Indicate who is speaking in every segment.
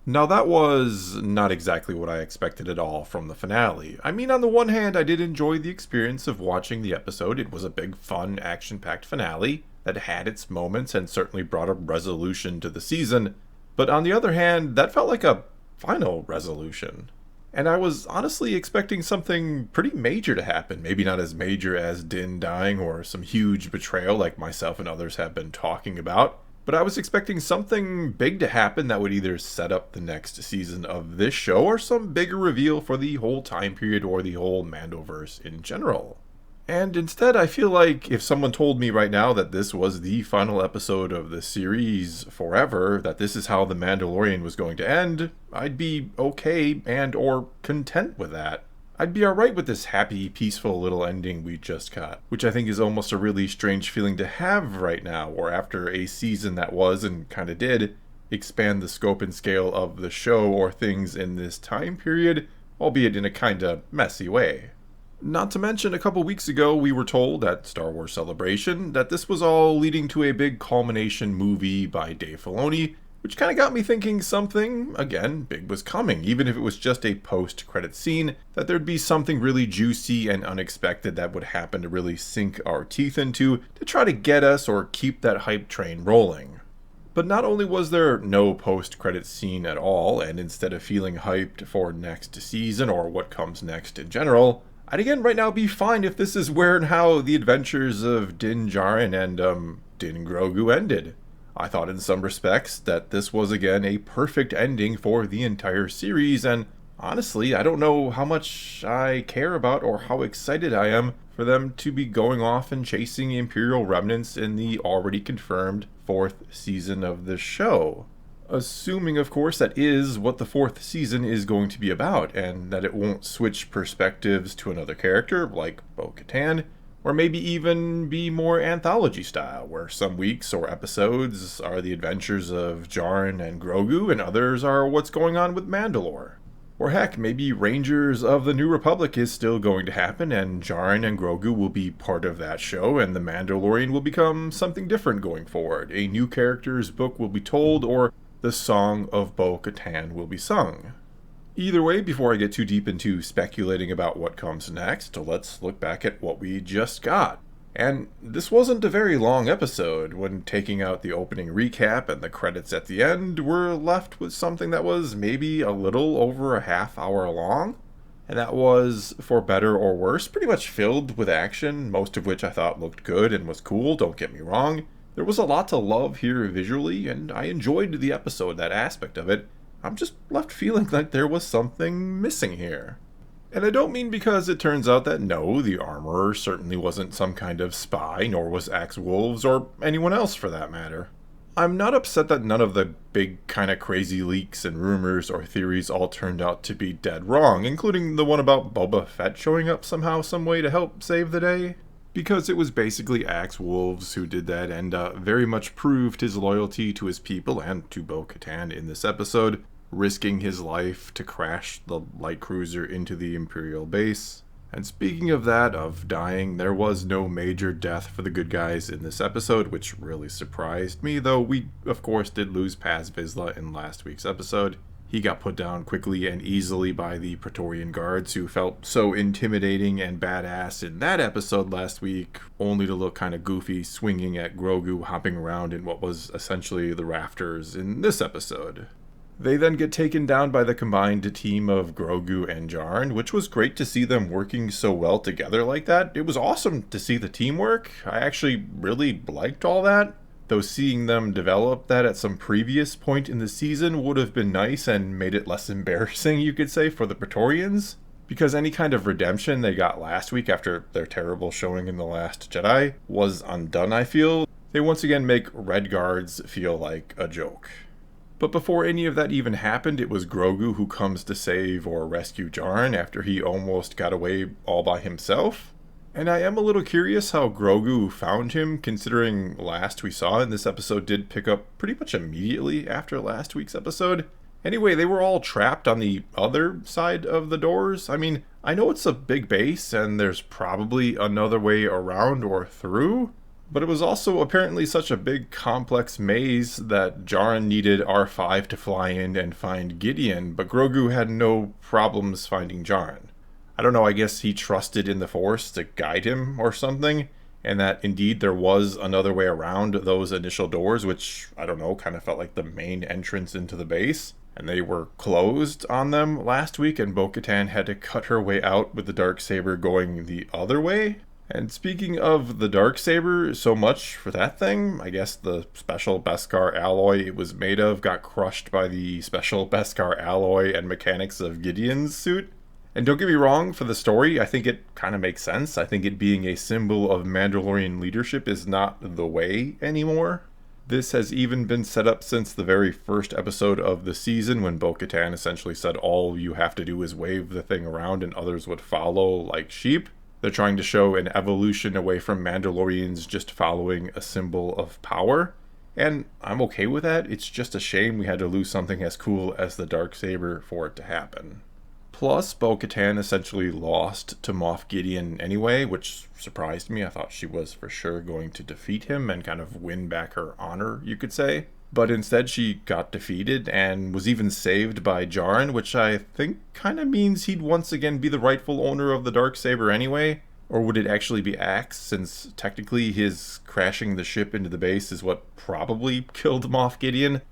Speaker 1: Now, that was not exactly what I expected at all from the finale. I mean, on the one hand, I did enjoy the experience of watching the episode. It was a big, fun, action packed finale that had its moments and certainly brought a resolution to the season. But on the other hand, that felt like a final resolution. And I was honestly expecting something pretty major to happen. Maybe not as major as Din dying or some huge betrayal like myself and others have been talking about. But I was expecting something big to happen that would either set up the next season of this show or some bigger reveal for the whole time period or the whole Mandoverse in general. And instead, I feel like if someone told me right now that this was the final episode of the series forever, that this is how The Mandalorian was going to end, I'd be okay and or content with that. I'd be alright with this happy, peaceful little ending we just got, which I think is almost a really strange feeling to have right now, or after a season that was, and kinda did, expand the scope and scale of the show or things in this time period, albeit in a kinda messy way. Not to mention, a couple weeks ago we were told at Star Wars Celebration that this was all leading to a big culmination movie by Dave Filoni, which kind of got me thinking something, again, big was coming, even if it was just a post-credit scene, that there'd be something really juicy and unexpected that would happen to really sink our teeth into to try to get us or keep that hype train rolling. But not only was there no post-credit scene at all, and instead of feeling hyped for next season or what comes next in general, I'd again right now be fine if this is where and how the adventures of Din Djarin and, Din Grogu ended. I thought in some respects that this was again a perfect ending for the entire series, and honestly, I don't know how much I care about or how excited I am for them to be going off and chasing Imperial remnants in the already confirmed 4th season of the show. Assuming, of course, that is what the 4th season is going to be about, and that it won't switch perspectives to another character, like Bo-Katan, or maybe even be more anthology style, where some weeks or episodes are the adventures of Djarin and Grogu, and others are what's going on with Mandalore. Or heck, maybe Rangers of the New Republic is still going to happen, and Djarin and Grogu will be part of that show, and the Mandalorian will become something different going forward. A new character's book will be told, or the Song of Bo-Katan will be sung. Either way, before I get too deep into speculating about what comes next, let's look back at what we just got. And this wasn't a very long episode. When taking out the opening recap and the credits at the end, we're left with something that was maybe a little over a half hour long. And that was, for better or worse, pretty much filled with action, most of which I thought looked good and was cool, don't get me wrong. There was a lot to love here visually, and I enjoyed the episode, that aspect of it. I'm just left feeling like there was something missing here. And I don't mean because it turns out that no, the Armorer certainly wasn't some kind of spy, nor was Axe Wolves, or anyone else for that matter. I'm not upset that none of the big kinda crazy leaks and rumors or theories all turned out to be dead wrong, including the one about Boba Fett showing up somehow, some way to help save the day. Because it was basically Axe Wolves who did that, and very much proved his loyalty to his people and to Bo-Katan in this episode, risking his life to crash the light cruiser into the Imperial base. And speaking of that, of dying, there was no major death for the good guys in this episode, which really surprised me, though we, of course, did lose Paz Vizsla in last week's episode. He got put down quickly and easily by the Praetorian guards, who felt so intimidating and badass in that episode last week, only to look kind of goofy swinging at Grogu hopping around in what was essentially the rafters in this episode. They then get taken down by the combined team of Grogu and Djarin, which was great to see them working so well together like that. It was awesome to see the teamwork. I actually really liked all that. Though seeing them develop that at some previous point in the season would have been nice and made it less embarrassing, you could say, for the Praetorians. Because any kind of redemption they got last week after their terrible showing in The Last Jedi was undone, I feel. They once again make Red Guards feel like a joke. But before any of that even happened, it was Grogu who comes to save or rescue Djarin after he almost got away all by himself. And I am a little curious how Grogu found him, considering last we saw in this episode did pick up pretty much immediately after last week's episode. Anyway, they were all trapped on the other side of the doors. I mean, I know it's a big base and there's probably another way around or through, But it was also apparently such a big, complex maze that Djarin needed R5 to fly in and find Gideon, but Grogu had no problems finding Djarin. I don't know, I guess he trusted in the Force to guide him or something, and that indeed there was another way around those initial doors, which, I don't know, kind of felt like the main entrance into the base. And they were closed on them last week, and Bo-Katan had to cut her way out with the Darksaber going the other way. And speaking of the Darksaber, so much for that thing. I guess the special Beskar alloy it was made of got crushed by the special Beskar alloy and mechanics of Gideon's suit. And don't get me wrong, for the story, I think it kind of makes sense. I think it being a symbol of Mandalorian leadership is not the way anymore. This has even been set up since the very first episode of the season when Bo-Katan essentially said all you have to do is wave the thing around and others would follow like sheep. They're trying to show an evolution away from Mandalorians just following a symbol of power. And I'm okay with that. It's just a shame we had to lose something as cool as the Darksaber for it to happen. Plus, Bo-Katan essentially lost to Moff Gideon anyway, which surprised me. I thought she was for sure going to defeat him and kind of win back her honor, you could say. But instead she got defeated and was even saved by Djarin, which I think kind of means he'd once again be the rightful owner of the Darksaber anyway. Or would it actually be Axe, since technically his crashing the ship into the base is what probably killed Moff Gideon?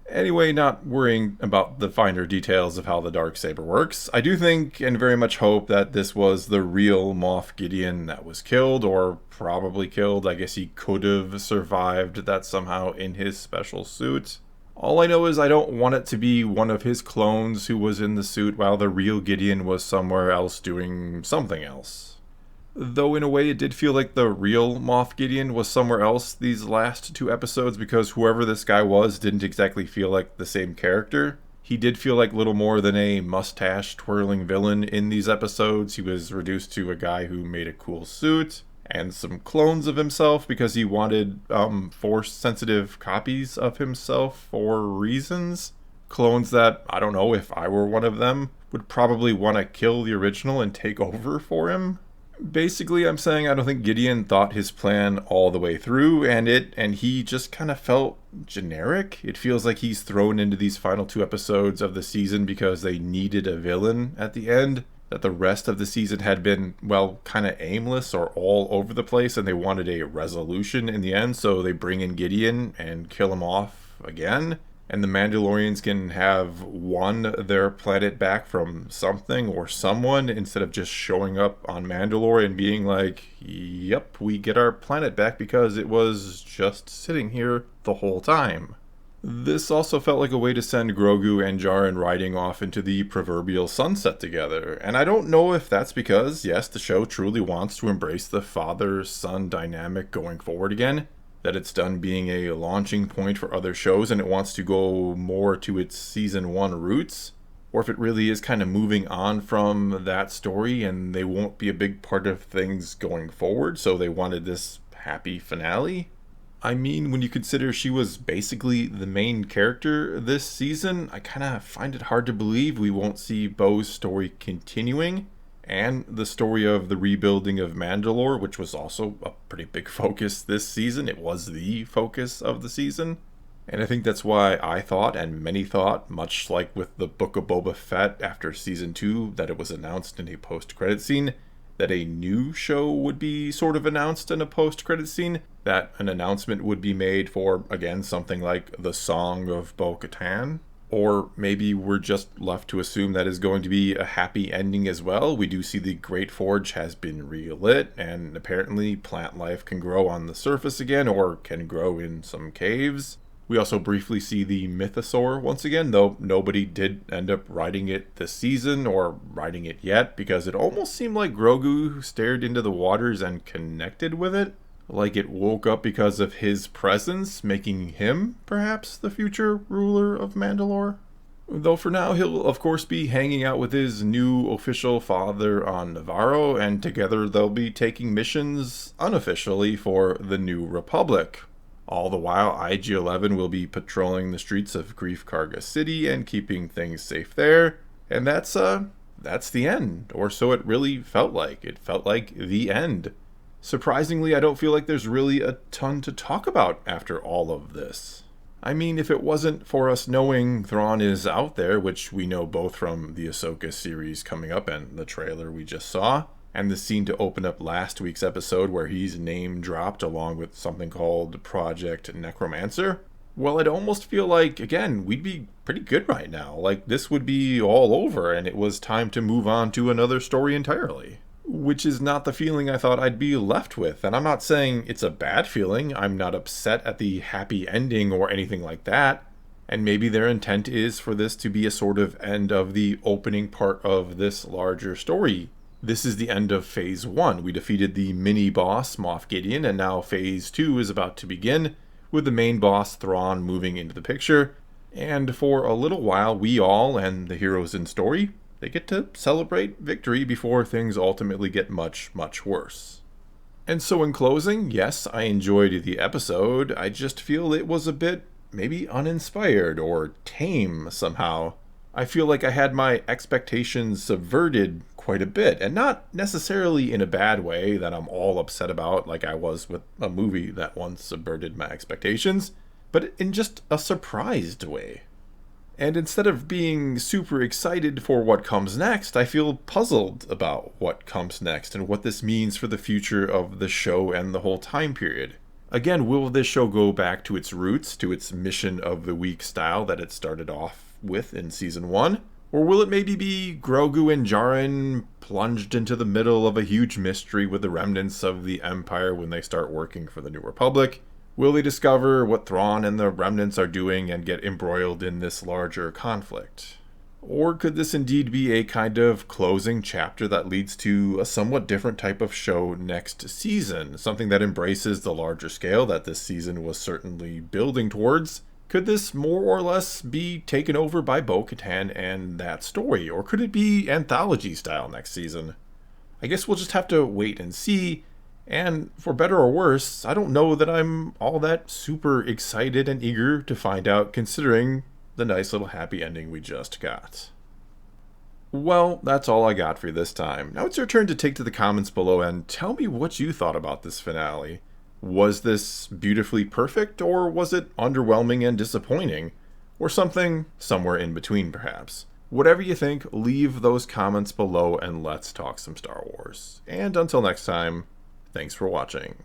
Speaker 1: Anyway, not worrying about the finer details of how the Darksaber works, I do think and very much hope that this was the real Moff Gideon that was killed, or probably killed. I guess he could have survived that somehow in his special suit. All I know is I don't want it to be one of his clones who was in the suit while the real Gideon was somewhere else doing something else. Though in a way it did feel like the real Moff Gideon was somewhere else these last two episodes, because whoever this guy was didn't exactly feel like the same character. He did feel like little more than a mustache-twirling villain in these episodes. He was reduced to a guy who made a cool suit and some clones of himself because he wanted Force-sensitive copies of himself for reasons. Clones that, I don't know, if I were one of them, would probably want to kill the original and take over for him. Basically, I'm saying I don't think Gideon thought his plan all the way through, and he just kind of felt generic. It feels like he's thrown into these final two episodes of the season because they needed a villain at the end, that the rest of the season had been, well, kind of aimless or all over the place, and they wanted a resolution in the end, so they bring in Gideon and kill him off again. And the Mandalorians can have won their planet back from something or someone instead of just showing up on Mandalore and being like, yep, we get our planet back because it was just sitting here the whole time. This also felt like a way to send Grogu and Djarin riding off into the proverbial sunset together. And I don't know if that's because, yes, the show truly wants to embrace the father-son dynamic going forward again, that it's done being a launching point for other shows and it wants to go more to its season 1 roots, or if it really is kind of moving on from that story and they won't be a big part of things going forward, so they wanted this happy finale. I mean, when you consider she was basically the main character this season, I kind of find it hard to believe we won't see Bo's story continuing. And the story of the rebuilding of Mandalore, which was also a pretty big focus this season. It was the focus of the season. And I think that's why I thought, and many thought, much like with the Book of Boba Fett after Season 2, that it was announced in a post-credit scene, that a new show would be sort of announced in a post-credit scene, that an announcement would be made for, again, something like The Song of Bo-Katan. Or maybe we're just left to assume that is going to be a happy ending as well. We do see the Great Forge has been relit, and apparently plant life can grow on the surface again, or can grow in some caves. We also briefly see the Mythosaur once again, though nobody did end up riding it this season, or riding it yet, because it almost seemed like Grogu stared into the waters and connected with it. Like it woke up because of his presence, making him, perhaps, the future ruler of Mandalore. Though for now, he'll of course be hanging out with his new official father on Navarro, and together they'll be taking missions unofficially for the New Republic. All the while, IG-11 will be patrolling the streets of Greef Karga City and keeping things safe there. And that's the end, or so it really felt like. It felt like the end. Surprisingly, I don't feel like there's really a ton to talk about after all of this. I mean, if it wasn't for us knowing Thrawn is out there, which we know both from the Ahsoka series coming up and the trailer we just saw, and the scene to open up last week's episode where he's name dropped along with something called Project Necromancer, well, I'd almost feel like, again, we'd be pretty good right now. Like, this would be all over and it was time to move on to another story entirely. Which is not the feeling I thought I'd be left with. And I'm not saying it's a bad feeling. I'm not upset at the happy ending or anything like that. And maybe their intent is for this to be a sort of end of the opening part of this larger story. This is the end of Phase 1. We defeated the mini-boss, Moff Gideon, and now Phase 2 is about to begin, with the main boss, Thrawn, moving into the picture. And for a little while, we all, and the heroes in story, they get to celebrate victory before things ultimately get much, much worse. And so in closing, yes, I enjoyed the episode. I just feel it was a bit, maybe uninspired or tame somehow. I feel like I had my expectations subverted quite a bit, and not necessarily in a bad way that I'm all upset about like I was with a movie that once subverted my expectations, but in just a surprised way. And instead of being super excited for what comes next, I feel puzzled about what comes next and what this means for the future of the show and the whole time period. Again, will this show go back to its roots, to its mission of the week style that it started off with in Season 1? Or will it maybe be Grogu and Jaren plunged into the middle of a huge mystery with the remnants of the Empire when they start working for the New Republic? Will they discover what Thrawn and the remnants are doing and get embroiled in this larger conflict? Or could this indeed be a kind of closing chapter that leads to a somewhat different type of show next season? Something that embraces the larger scale that this season was certainly building towards? Could this more or less be taken over by Bo-Katan and that story? Or could it be anthology style next season? I guess we'll just have to wait and see. And for better or worse, I don't know that I'm all that super excited and eager to find out, considering the nice little happy ending we just got. Well, that's all I got for you this time. Now it's your turn to take to the comments below and tell me what you thought about this finale. Was this beautifully perfect, or was it underwhelming and disappointing? Or something somewhere in between, perhaps? Whatever you think, leave those comments below and let's talk some Star Wars. And until next time, thanks for watching.